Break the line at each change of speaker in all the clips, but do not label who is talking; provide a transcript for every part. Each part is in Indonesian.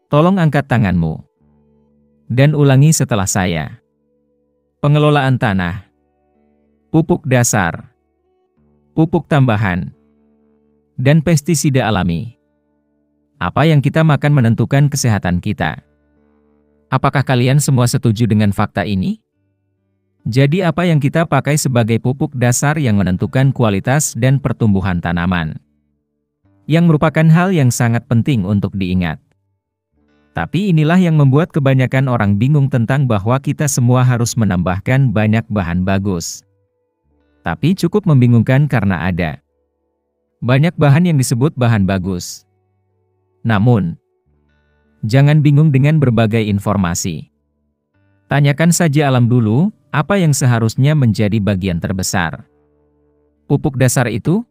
Tolong angkat tanganmu dan ulangi setelah saya. Pengelolaan tanah, pupuk dasar, pupuk tambahan, dan pestisida alami. Apa yang kita makan menentukan kesehatan kita. Apakah kalian semua setuju dengan fakta ini? Jadi apa yang kita pakai sebagai pupuk dasar yang menentukan kualitas dan pertumbuhan tanaman. Yang merupakan hal yang sangat penting untuk diingat. Tapi inilah yang membuat kebanyakan orang bingung tentang bahwa kita semua harus menambahkan banyak bahan bagus. Tapi cukup membingungkan karena ada banyak bahan yang disebut bahan bagus. Namun, jangan bingung dengan berbagai informasi. Tanyakan saja alam dulu, apa yang seharusnya menjadi bagian terbesar. Pupuk dasar itu?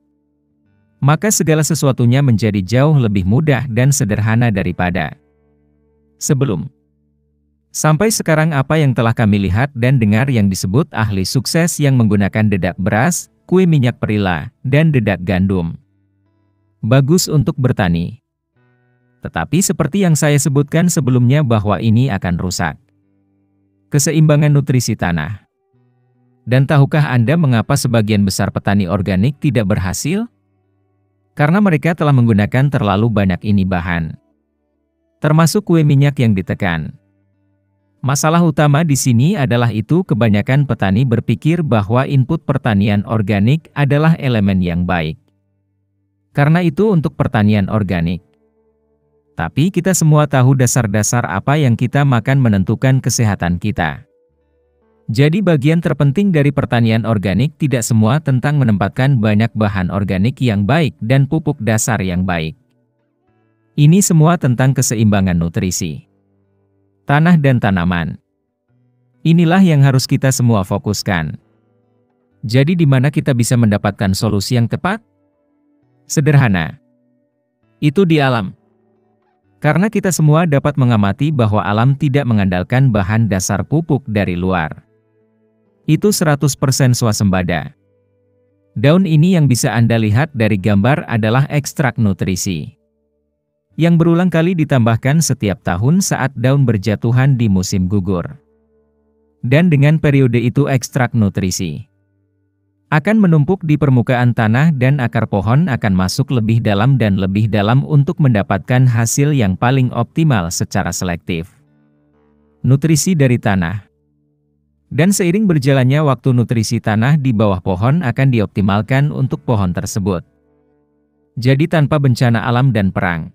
Maka segala sesuatunya menjadi jauh lebih mudah dan sederhana daripada sebelum. Sampai sekarang apa yang telah kami lihat dan dengar yang disebut ahli sukses yang menggunakan dedak beras, kue minyak perila, dan dedak gandum. Bagus untuk bertani. Tetapi seperti yang saya sebutkan sebelumnya bahwa ini akan rusak keseimbangan nutrisi tanah. Dan tahukah Anda mengapa sebagian besar petani organik tidak berhasil? Karena mereka telah menggunakan terlalu banyak ini bahan. Termasuk kue minyak yang ditekan. Masalah utama di sini adalah itu kebanyakan petani berpikir bahwa input pertanian organik adalah elemen yang baik. Karena itu untuk pertanian organik. Tapi kita semua tahu dasar-dasar apa yang kita makan menentukan kesehatan kita. Jadi bagian terpenting dari pertanian organik tidak semua tentang menempatkan banyak bahan organik yang baik dan pupuk dasar yang baik. Ini semua tentang keseimbangan nutrisi tanah dan tanaman. Inilah yang harus kita semua fokuskan. Jadi di mana kita bisa mendapatkan solusi yang tepat? Sederhana. Itu di alam. Karena kita semua dapat mengamati bahwa alam tidak mengandalkan bahan dasar pupuk dari luar. Itu 100% swasembada. Daun ini yang bisa Anda lihat dari gambar adalah ekstrak nutrisi. Yang berulang kali ditambahkan setiap tahun saat daun berjatuhan di musim gugur. Dan dengan periode itu ekstrak nutrisi akan menumpuk di permukaan tanah dan akar pohon akan masuk lebih dalam dan lebih dalam untuk mendapatkan hasil yang paling optimal secara selektif. Nutrisi dari tanah. Dan seiring berjalannya waktu nutrisi tanah di bawah pohon akan dioptimalkan untuk pohon tersebut. Jadi tanpa bencana alam dan perang,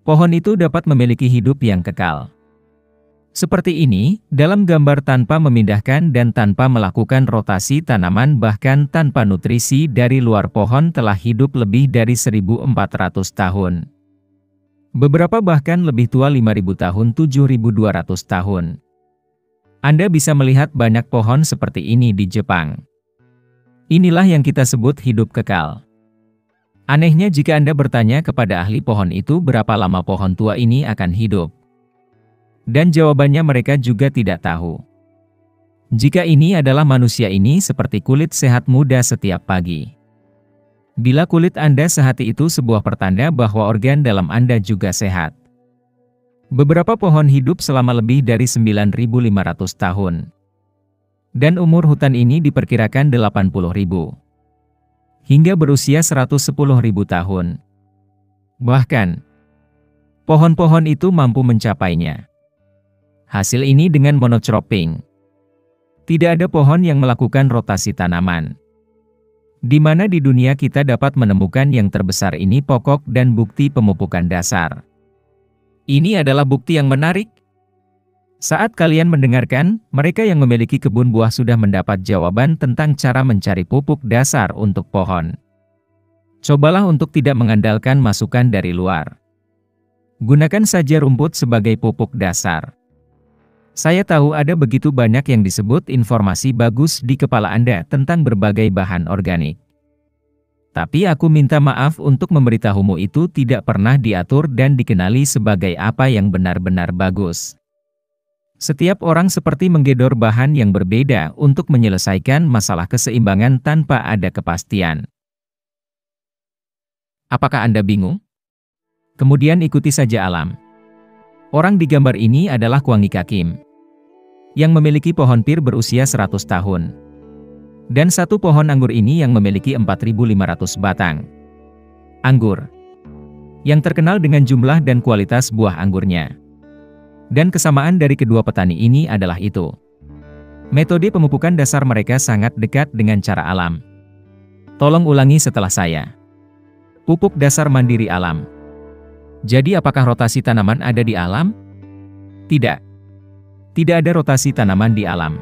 pohon itu dapat memiliki hidup yang kekal. Seperti ini, dalam gambar tanpa memindahkan dan tanpa melakukan rotasi tanaman bahkan tanpa nutrisi dari luar pohon telah hidup lebih dari 1.400 tahun. Beberapa bahkan lebih tua 5.000 tahun, 7.200 tahun. Anda bisa melihat banyak pohon seperti ini di Jepang. Inilah yang kita sebut hidup kekal. Anehnya jika Anda bertanya kepada ahli pohon itu berapa lama pohon tua ini akan hidup. Dan jawabannya mereka juga tidak tahu. Jika ini adalah manusia ini seperti kulit sehat muda setiap pagi. Bila kulit Anda sehati itu sebuah pertanda bahwa organ dalam Anda juga sehat. Beberapa pohon hidup selama lebih dari 9.500 tahun. Dan umur hutan ini diperkirakan 80.000. Hingga berusia 110.000 tahun. Bahkan, pohon-pohon itu mampu mencapainya. Hasil ini dengan monocropping. Tidak ada pohon yang melakukan rotasi tanaman. Di mana di dunia kita dapat menemukan yang terbesar ini pokok dan bukti pemupukan dasar. Ini adalah bukti yang menarik. Saat kalian mendengarkan, mereka yang memiliki kebun buah sudah mendapat jawaban tentang cara mencari pupuk dasar untuk pohon. Cobalah untuk tidak mengandalkan masukan dari luar. Gunakan saja rumput sebagai pupuk dasar. Saya tahu ada begitu banyak yang disebut informasi bagus di kepala Anda tentang berbagai bahan organik. Tapi aku minta maaf untuk memberitahumu itu tidak pernah diatur dan dikenali sebagai apa yang benar-benar bagus. Setiap orang seperti menggedor bahan yang berbeda untuk menyelesaikan masalah keseimbangan tanpa ada kepastian. Apakah Anda bingung? Kemudian ikuti saja alam. Orang di gambar ini adalah Kwangika Kim, yang memiliki pohon pir berusia 100 tahun. Dan satu pohon anggur ini yang memiliki 4.500 batang anggur, yang terkenal dengan jumlah dan kualitas buah anggurnya. Dan kesamaan dari kedua petani ini adalah itu. Metode pemupukan dasar mereka sangat dekat dengan cara alam. Tolong ulangi setelah saya. Pupuk dasar mandiri alam. Jadi apakah rotasi tanaman ada di alam? Tidak. Tidak ada rotasi tanaman di alam.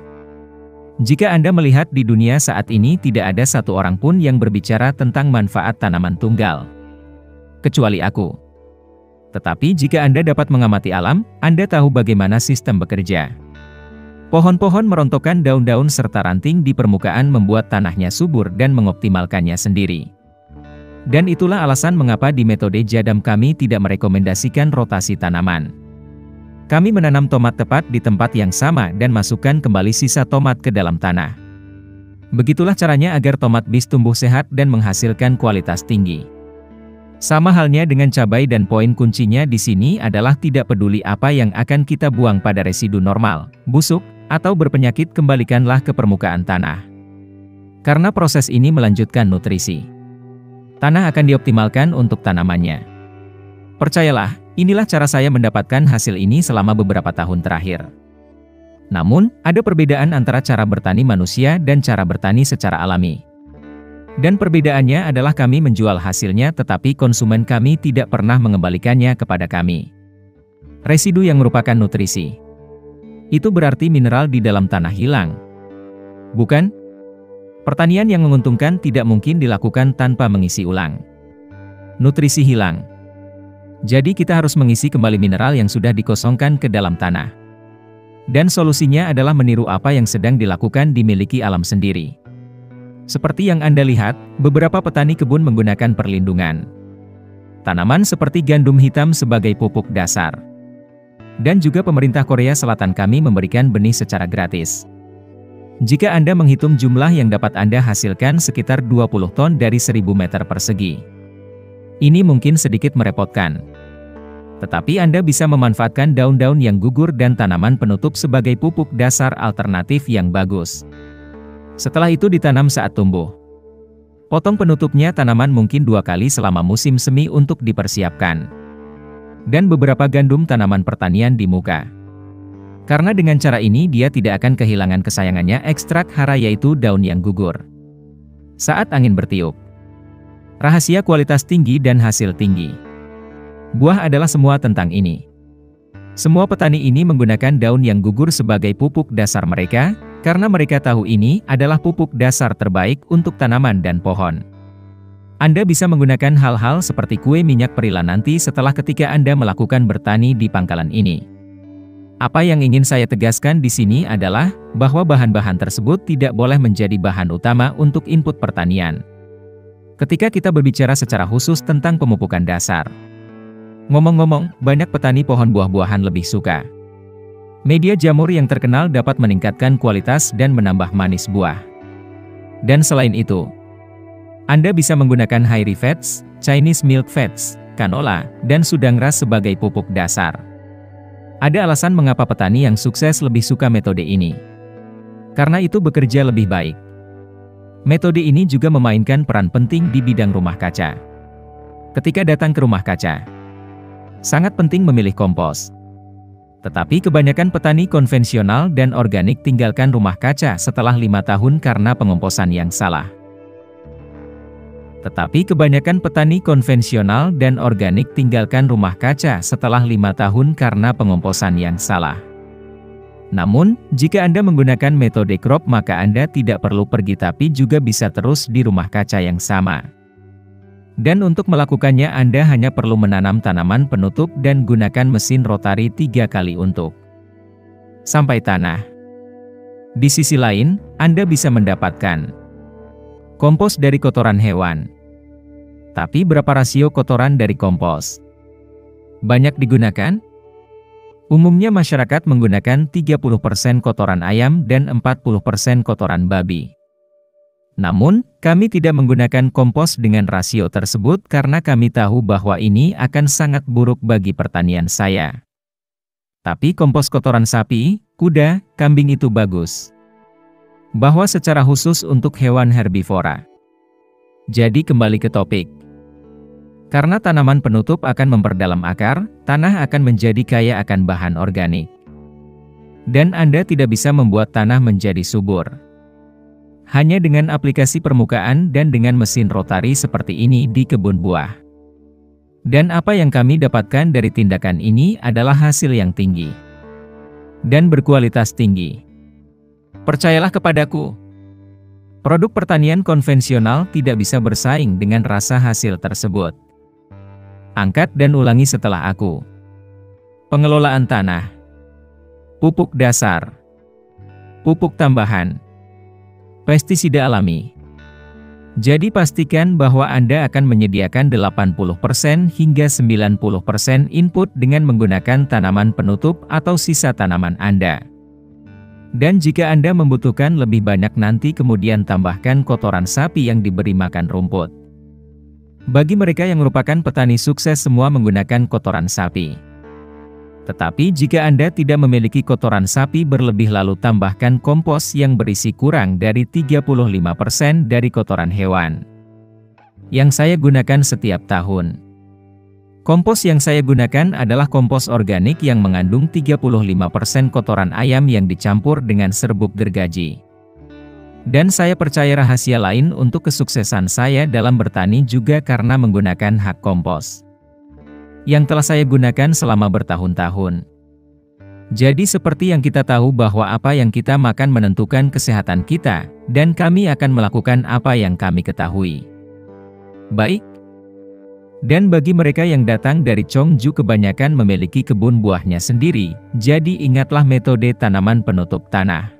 Jika Anda melihat di dunia saat ini tidak ada satu orang pun yang berbicara tentang manfaat tanaman tunggal. Kecuali aku. Tetapi jika Anda dapat mengamati alam, Anda tahu bagaimana sistem bekerja. Pohon-pohon merontokkan daun-daun serta ranting di permukaan membuat tanahnya subur dan mengoptimalkannya sendiri. Dan itulah alasan mengapa di metode Jadam kami tidak merekomendasikan rotasi tanaman. Kami menanam tomat tepat di tempat yang sama dan masukkan kembali sisa tomat ke dalam tanah. Begitulah caranya agar tomat bis tumbuh sehat dan menghasilkan kualitas tinggi. Sama halnya dengan cabai dan poin kuncinya di sini adalah tidak peduli apa yang akan kita buang pada residu normal, busuk, atau berpenyakit kembalikanlah ke permukaan tanah. Karena proses ini melanjutkan nutrisi. Tanah akan dioptimalkan untuk tanamannya. Percayalah, inilah cara saya mendapatkan hasil ini selama beberapa tahun terakhir. Namun, ada perbedaan antara cara bertani manusia dan cara bertani secara alami. Dan perbedaannya adalah kami menjual hasilnya tetapi konsumen kami tidak pernah mengembalikannya kepada kami. Residu yang merupakan nutrisi. Itu berarti mineral di dalam tanah hilang. Bukan? Pertanian yang menguntungkan tidak mungkin dilakukan tanpa mengisi ulang. Nutrisi hilang. Jadi kita harus mengisi kembali mineral yang sudah dikosongkan ke dalam tanah. Dan solusinya adalah meniru apa yang sedang dilakukan dimiliki alam sendiri. Seperti yang Anda lihat, beberapa petani kebun menggunakan perlindungan tanaman seperti gandum hitam sebagai pupuk dasar. Dan juga pemerintah Korea Selatan kami memberikan benih secara gratis. Jika Anda menghitung jumlah yang dapat Anda hasilkan sekitar 20 ton dari 1000 meter persegi. Ini mungkin sedikit merepotkan. Tetapi Anda bisa memanfaatkan daun-daun yang gugur dan tanaman penutup sebagai pupuk dasar alternatif yang bagus. Setelah itu ditanam saat tumbuh. Potong penutupnya tanaman mungkin 2 kali selama musim semi untuk dipersiapkan. Dan beberapa gandum tanaman pertanian di muka. Karena dengan cara ini dia tidak akan kehilangan kesayangannya ekstrak hara yaitu daun yang gugur. Saat angin bertiup. Rahasia kualitas tinggi dan hasil tinggi. Buah adalah semua tentang ini. Semua petani ini menggunakan daun yang gugur sebagai pupuk dasar mereka, karena mereka tahu ini adalah pupuk dasar terbaik untuk tanaman dan pohon. Anda bisa menggunakan hal-hal seperti kue minyak perila nanti setelah ketika Anda melakukan bertani di pangkalan ini. Apa yang ingin saya tegaskan di sini adalah bahwa bahan-bahan tersebut tidak boleh menjadi bahan utama untuk input pertanian. Ketika kita berbicara secara khusus tentang pemupukan dasar. Ngomong-ngomong, banyak petani pohon buah-buahan lebih suka. Media jamur yang terkenal dapat meningkatkan kualitas dan menambah manis buah. Dan selain itu, Anda bisa menggunakan Hairy Fats, Chinese Milk Fats, canola, dan sudang ras sebagai pupuk dasar. Ada alasan mengapa petani yang sukses lebih suka metode ini. Karena itu bekerja lebih baik. Metode ini juga memainkan peran penting di bidang rumah kaca. Ketika datang ke rumah kaca, sangat penting memilih kompos. Tetapi kebanyakan petani konvensional dan organik tinggalkan rumah kaca setelah 5 tahun karena pengomposan yang salah. Tetapi kebanyakan petani konvensional dan organik tinggalkan rumah kaca setelah 5 tahun karena pengomposan yang salah. Namun, jika Anda menggunakan metode crop maka Anda tidak perlu pergi tapi juga bisa terus di rumah kaca yang sama. Dan untuk melakukannya Anda hanya perlu menanam tanaman penutup dan gunakan mesin rotari 3 kali untuk sampai tanah. Di sisi lain, Anda bisa mendapatkan kompos dari kotoran hewan. Tapi berapa rasio kotoran dari kompos? Banyak digunakan? Umumnya masyarakat menggunakan 30% kotoran ayam dan 40% kotoran babi. Namun, kami tidak menggunakan kompos dengan rasio tersebut karena kami tahu bahwa ini akan sangat buruk bagi pertanian saya. Tapi kompos kotoran sapi, kuda, kambing itu bagus. Bahwa secara khusus untuk hewan herbivora. Jadi kembali ke topik. Karena tanaman penutup akan memperdalam akar, tanah akan menjadi kaya akan bahan organik. Dan Anda tidak bisa membuat tanah menjadi subur. Hanya dengan aplikasi permukaan dan dengan mesin rotari seperti ini di kebun buah. Dan apa yang kami dapatkan dari tindakan ini adalah hasil yang tinggi. Dan berkualitas tinggi. Percayalah kepadaku. Produk pertanian konvensional tidak bisa bersaing dengan rasa hasil tersebut. Angkat dan ulangi setelah aku. Pengelolaan tanah. Pupuk dasar. Pupuk tambahan. Pestisida alami. Jadi pastikan bahwa Anda akan menyediakan 80% hingga 90% input dengan menggunakan tanaman penutup atau sisa tanaman Anda. Dan jika Anda membutuhkan lebih banyak nanti kemudian tambahkan kotoran sapi yang diberi makan rumput. Bagi mereka yang merupakan petani sukses semua menggunakan kotoran sapi. Tetapi jika Anda tidak memiliki kotoran sapi berlebih lalu tambahkan kompos yang berisi kurang dari 35% dari kotoran hewan. Yang saya gunakan setiap tahun. Kompos yang saya gunakan adalah kompos organik yang mengandung 35% kotoran ayam yang dicampur dengan serbuk gergaji. Dan saya percaya rahasia lain untuk kesuksesan saya dalam bertani juga karena menggunakan hak kompos. Yang telah saya gunakan selama bertahun-tahun. Jadi seperti yang kita tahu bahwa apa yang kita makan menentukan kesehatan kita, dan kami akan melakukan apa yang kami ketahui. Baik. Dan bagi mereka yang datang dari Cheongju kebanyakan memiliki kebun buahnya sendiri, jadi ingatlah metode tanaman penutup tanah.